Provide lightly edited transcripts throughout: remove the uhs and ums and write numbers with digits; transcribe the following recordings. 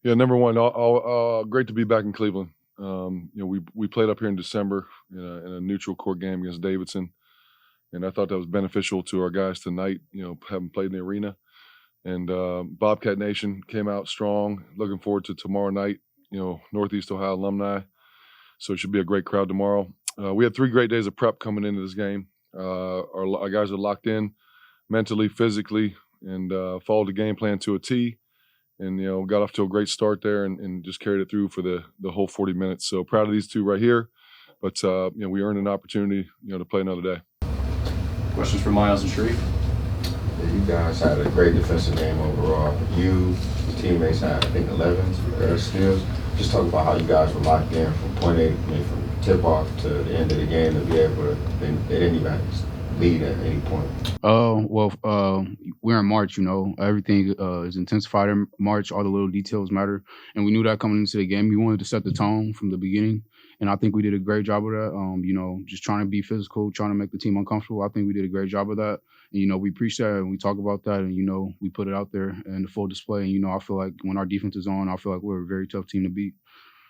Yeah, number one, great to be back in Cleveland. We played up here in December in a neutral court game against Davidson, and I thought that was beneficial to our guys tonight. Having played in the arena, and Bobcat Nation came out strong. Looking forward to tomorrow night. Northeast Ohio alumni, so it should be a great crowd tomorrow. We had 3 great days of prep coming into this game. Our guys are locked in mentally, physically, and followed the game plan to a T. And got off to a great start there, and just carried it through for the whole 40 minutes. So proud of these 2 right here, but we earned an opportunity to play another day. Questions for Miles and Shereef? Yeah, you guys had a great defensive game overall. You, your teammates had, I think, 11 steals. Just talk about how you guys were locked in from point A, from tip-off to the end of the game to be able to. They didn't even lead at any point. We're in March, everything is intensified in March. All the little details matter. And we knew that coming into the game. We wanted to set the tone from the beginning. And I think we did a great job of that. Just trying to be physical, trying to make the team uncomfortable. I think we did a great job of that. And, we preach that and we talk about that and, we put it out there in the full display. And, I feel like when our defense is on, I feel like we're a very tough team to beat.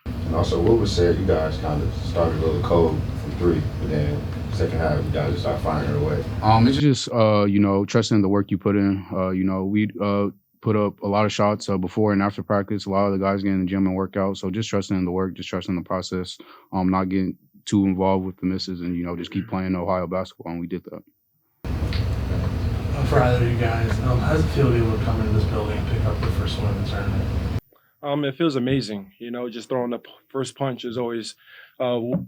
And also, what was said, you guys kind of started a little cold from 3, but then second half, you guys just started firing it away. It's just, trusting the work you put in. We put up a lot of shots before and after practice. A lot of the guys get in the gym and work out. So just trusting in the work, just trusting the process, not getting too involved with the misses and, just keep playing Ohio basketball. And we did that. For either of you guys, how does it feel to be able to come into this building and pick up the first one in the tournament? It feels amazing. Just throwing the first punch is always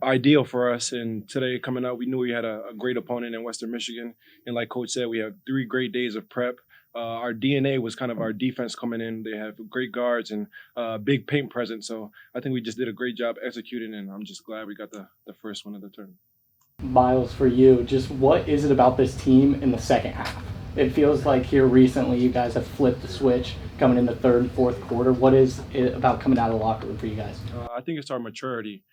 ideal for us. And today coming out, we knew we had a great opponent in Western Michigan. And like Coach said, we have 3 great days of prep. Our DNA was kind of our defense coming in. They have great guards and big paint presence. So I think we just did a great job executing, and I'm just glad we got the first one of the tournament. Miles, for you, just what is it about this team in the second half? It feels like here recently you guys have flipped the switch coming in the 3rd and 4th quarter. What is it about coming out of the locker room for you guys? I think it's our maturity.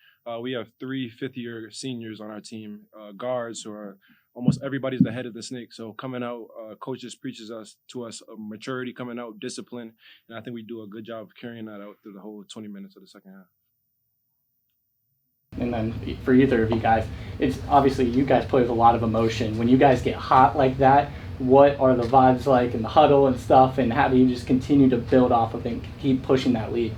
We have 3 fifth-year seniors on our team, guards who are almost everybody's the head of the snake. So coming out, coaches preaches to us maturity coming out, discipline, and I think we do a good job of carrying that out through the whole 20 minutes of the second half. And then for either of you guys, it's obviously you guys play with a lot of emotion. When you guys get hot like that, what are the vibes like in the huddle and stuff, and how do you just continue to build off of it and keep pushing that lead?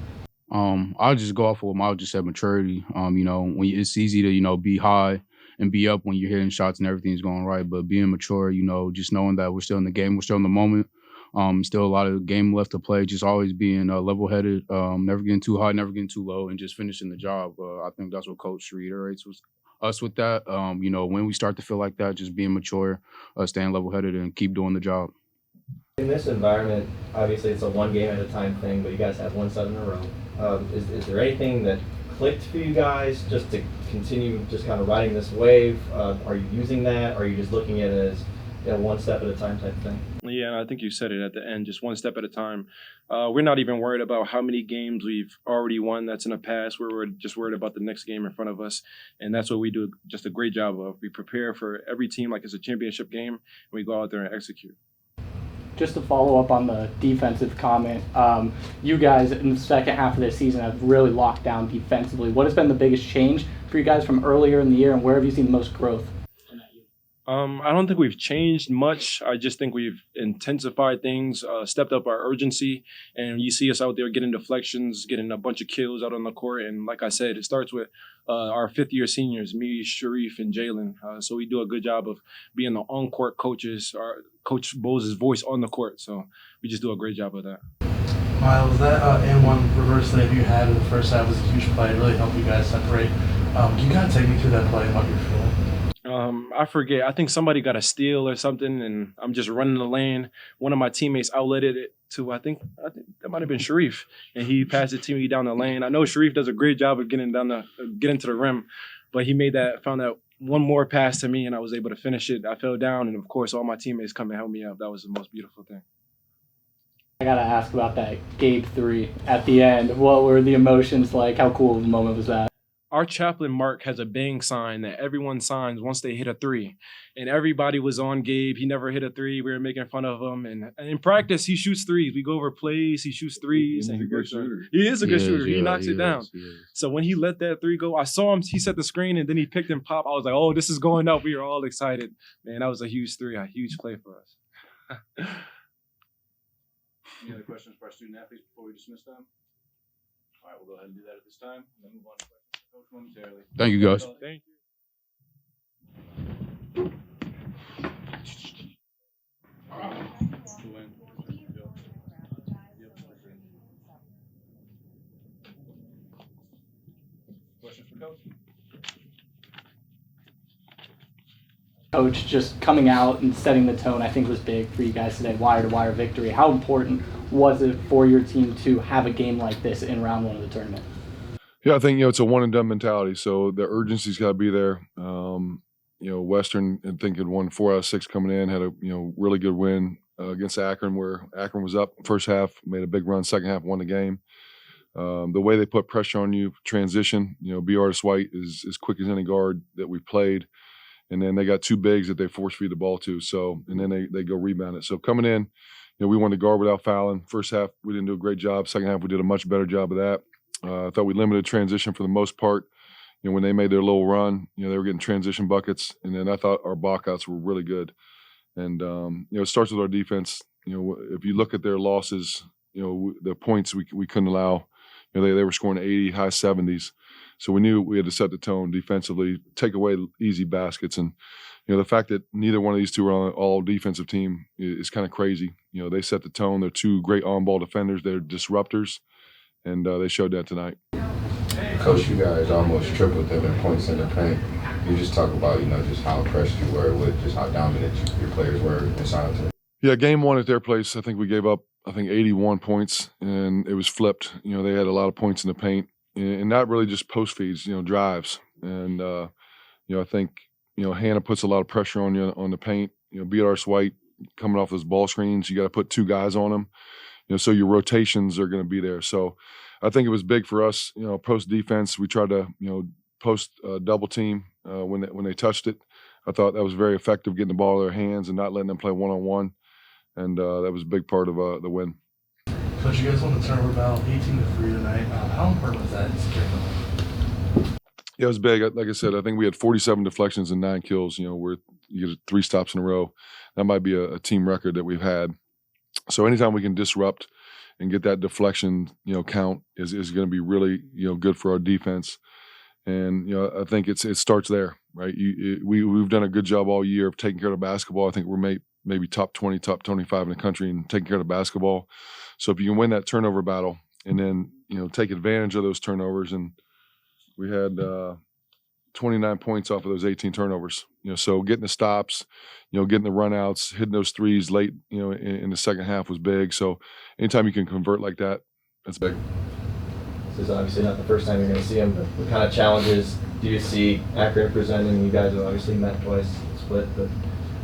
I'll just go off of what Miles just said, maturity. When it's easy to, be high and be up when you're hitting shots and everything's going right, but being mature, just knowing that we're still in the game, we're still in the moment. Still a lot of game left to play, just always being level-headed, never getting too high, never getting too low, and just finishing the job. I think that's what Coach reiterates us with that. When we start to feel like that, just being mature, staying level-headed, and keep doing the job. In this environment, obviously it's a one game at a time thing, but you guys have won 7 in a row. Is there anything that clicked for you guys just to continue just kind of riding this wave? Are you using that? Or are you just looking at it as one step at a time type of thing? Yeah, and I think you said it at the end, just one step at a time. We're not even worried about how many games we've already won that's in the past. We're just worried about the next game in front of us, and that's what we do just a great job of. We prepare for every team like it's a championship game, and we go out there and execute. Just to follow up on the defensive comment, you guys in the second half of this season have really locked down defensively. What has been the biggest change for you guys from earlier in the year, and where have you seen the most growth? I don't think we've changed much. I just think we've intensified things, stepped up our urgency, and you see us out there getting deflections, getting a bunch of kills out on the court. And like I said, it starts with our 5th-year seniors, me, Shereef, and Jalen. So we do a good job of being the on-court coaches, our Coach Boals' voice on the court. So we just do a great job of that. Miles, that and-1 reverse layup you had in the first half was a huge play. It really helped you guys separate. Can you kind of take me through that play and what you're feeling? I forget. I think somebody got a steal or something, and I'm just running the lane. One of my teammates outletted it to, I think that might have been Shereef, and he passed it to me down the lane. I know Shereef does a great job of getting to the rim, but he found that one more pass to me, and I was able to finish it. I fell down, and of course, all my teammates come and help me up. That was the most beautiful thing. I gotta ask about that Gabe 3 at the end. What were the emotions like? How cool of a moment was that? our chaplain Mark has a bang sign that everyone signs once they hit a three, and everybody was on Gabe. He never hit a three. We were making fun of him, and in practice he shoots threes. We go over plays, he shoots threes. He's a good shooter. He is a good shooter. He yeah, knocks it down. he is. So when he let that three go, I saw him. He set the screen, and then he picked and pop. I was like, "Oh, this is going up." We were all excited. Man, that was a huge three, a huge play for us. Any other questions for our student athletes before we dismiss them? All right, we'll go ahead and do that at this time, and then move on to questions for Coach momentarily. Thank you, guys. Thank you. Questions for Coach? Coach, just coming out and setting the tone, I think was big for you guys today, wire-to-wire victory. How important was it for your team to have a game like this in round one of the tournament? Yeah, I think, it's a one and done mentality. So the urgency's got to be there. Western, I think, had won 4 out of 6 coming in, had a, really good win against Akron, where Akron was up first half, made a big run, second half, won the game. The way they put pressure on you, transition, B. Artis White is as quick as any guard that we've played. And then they got 2 bigs that they force feed the ball to. So, and then they go rebound it. So coming in, we wanted to guard without fouling. First half, we didn't do a great job. Second half, we did a much better job of that. I thought we limited transition for the most part. When they made their little run, they were getting transition buckets. And then I thought our Bobcats were really good. And, it starts with our defense. If you look at their losses, the points we couldn't allow, they were scoring 80, high 70s. So we knew we had to set the tone defensively, take away easy baskets. And, the fact that neither one of these two are on all defensive team is kind of crazy. They set the tone. They're 2 great on-ball defenders. They're disruptors. And they showed that tonight. Coach, you guys almost tripled them in points in the paint. You just talk about, just how impressed you were with just how dominant your players were inside the. Yeah, game 1 at their place, I think we gave up, 81 points, and it was flipped. They had a lot of points in the paint, and not really just post feeds, drives. And, I think, Hannah puts a lot of pressure on you on the paint. B. Artis White coming off those ball screens, you got to put 2 guys on them. So your rotations are going to be there. So I think it was big for us. Post defense, we tried to, post double team when they touched it. I thought that was very effective, getting the ball in their hands and not letting them play one-on-one. And that was a big part of the win. Coach, you guys won the turnover battle 18-3 tonight. How important was that in securing the win? Yeah, it was big. Like I said, I think we had 47 deflections and 9 kills. Where you get 3 stops in a row. That might be a team record that we've had. So anytime we can disrupt and get that deflection, count is going to be really, good for our defense. And, I think it starts there, right? We've done a good job all year of taking care of basketball. I think we're maybe top 20, top 25 in the country in taking care of basketball. So if you can win that turnover battle and then, take advantage of those turnovers, and we had 29 points off of those 18 turnovers. So getting the stops, getting the runouts, hitting those threes late, in the second half was big. So anytime you can convert like that, that's big. This is obviously not the first time you're going to see them, but what kind of challenges do you see Akron presenting? You guys have obviously met twice, split, but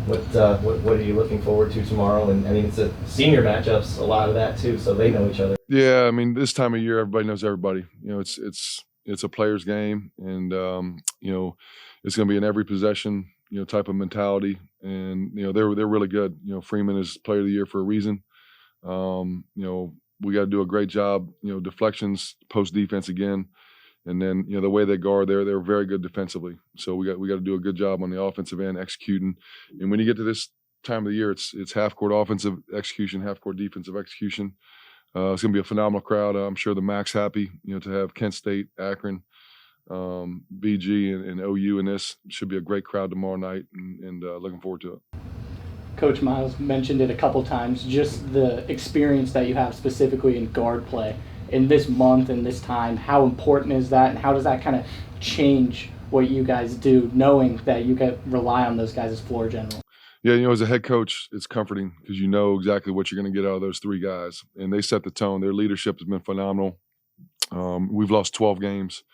what are you looking forward to tomorrow? And I mean, it's a senior matchups, a lot of that too, so they know each other. Yeah, I mean, this time of year, everybody knows everybody. It's a player's game, and it's going to be an every possession, type of mentality. And they're really good. Freeman is Player of the Year for a reason. We got to do a great job. Deflections, post defense again, and then the way they guard, they're very good defensively. So we got to do a good job on the offensive end executing. And when you get to this time of the year, it's half court offensive execution, half court defensive execution. It's going to be a phenomenal crowd. I'm sure the MAC's happy, to have Kent State, Akron, BG, and OU in this. Should be a great crowd tomorrow night, and looking forward to it. Coach Miles mentioned it a couple times, just the experience that you have specifically in guard play in this month and this time. How important is that, and how does that kind of change what you guys do, knowing that you can rely on those guys as floor general? Yeah, as a head coach, it's comforting because you know exactly what you're going to get out of those 3 guys. And they set the tone. Their leadership has been phenomenal. We've lost 12 games.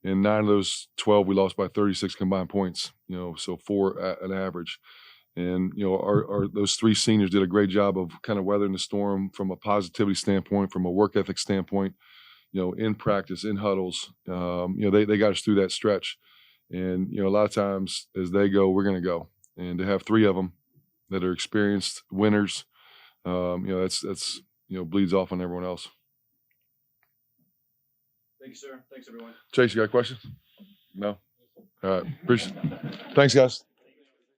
In 9 of those 12, we lost by 36 combined points, so 4 at an average. And, our those 3 seniors did a great job of kind of weathering the storm from a positivity standpoint, from a work ethic standpoint. in practice, in huddles. They got us through that stretch. And, a lot of times as they go, we're going to go. And to have 3 of them that are experienced winners, that's bleeds off on everyone else. Thank you, sir. Thanks, everyone. Chase, you got questions? No? All right. Appreciate it. Thanks, guys.